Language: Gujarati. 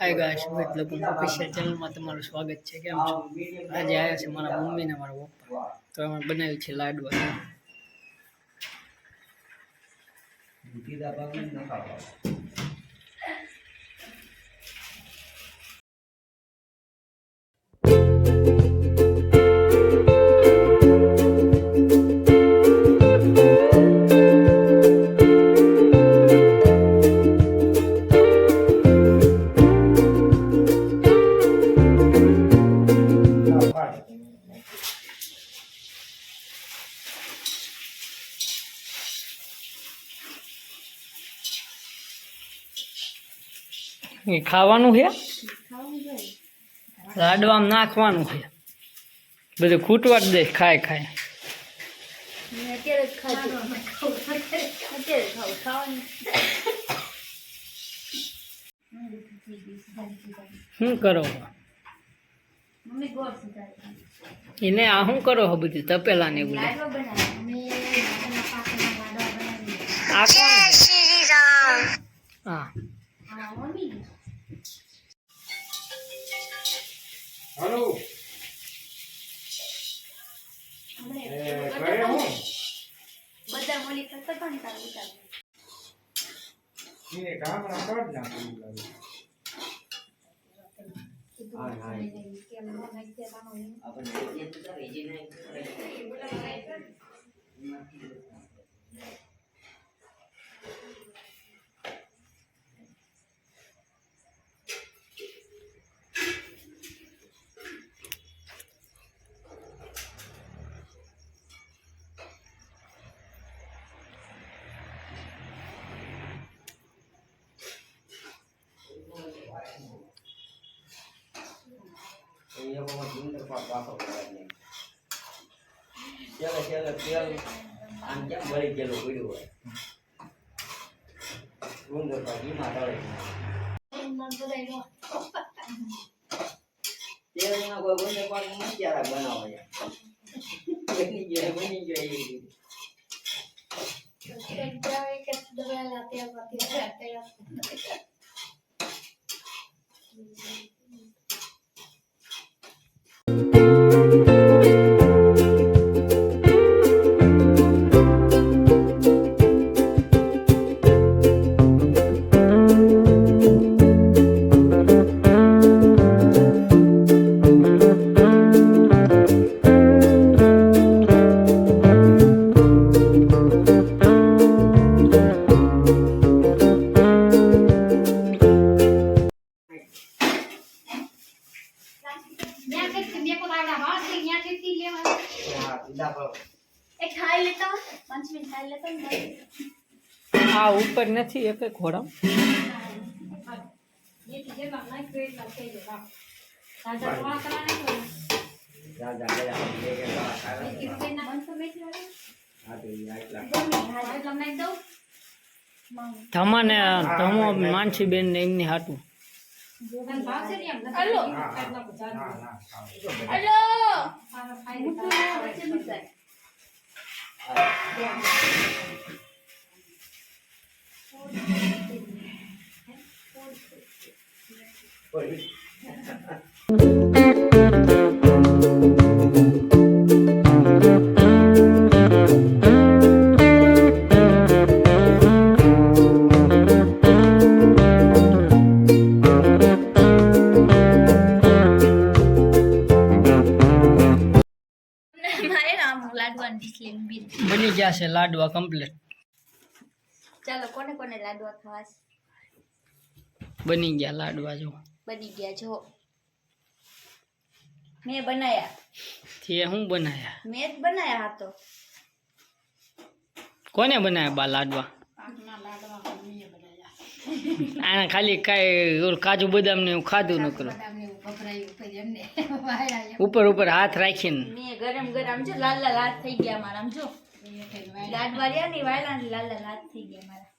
હાય ગાઈસ એટલે ઓફિશિયલ ચેનલમાં તમારું સ્વાગત છે। કેમ છો? આજે આવ્યા છે મારા મમ્મી ને મારા પપ્પા, તો અમે બનાવ્યું છે લાડવા। ખાવાનું છે, લાડવામાં નાખવાનું છે, બધું ખૂટવા જ દે ખાય ખાય। શું કરો એને આ શું કરો છો બધું તપેલા ને બધું? આ કોણ છે? હા हेलो करे हूं बदा मोली करता पण तारू तारू ये काम ना कर ना हां हां अपन ये तो सब इजी नहीं ये वो जिंदर पर वापस करने चलो चलो तेल आंजा बड़ी चलो वीडियो है जिंदर पर ही माता है तेल ना कोई बंदे पर मत जरा बनाओ यार बनी जाए जावे के दबा लाते हैं આ ઉપર નથી એક ઘોડા ધમાને ધમો માનસી બેન ને એમની હાટું બની ગયા છે લાડવા કમ્પ્લીટ। ચાલો કોને કોને લાડવા ખાવા છે? બની ગયા લાડવા જો બની ગયા જો મેં બનાયા તે હું બનાયા? મેં જ બનાયા હતો। કોને બનાયા બા લાડવા? આને ખાલી કાઈ કાજુ બદામ ને એવું ખાધું ન કરો, ઉપર ઉપર હાથ રાખીને મેં ગરમ ગરમ જો લાલ લાલ હાથ થઈ ગયા મારા, આમ જો લાડવા રહ્યા ને વાયલા લાલ લાલ હાથ થઈ ગયા મારા।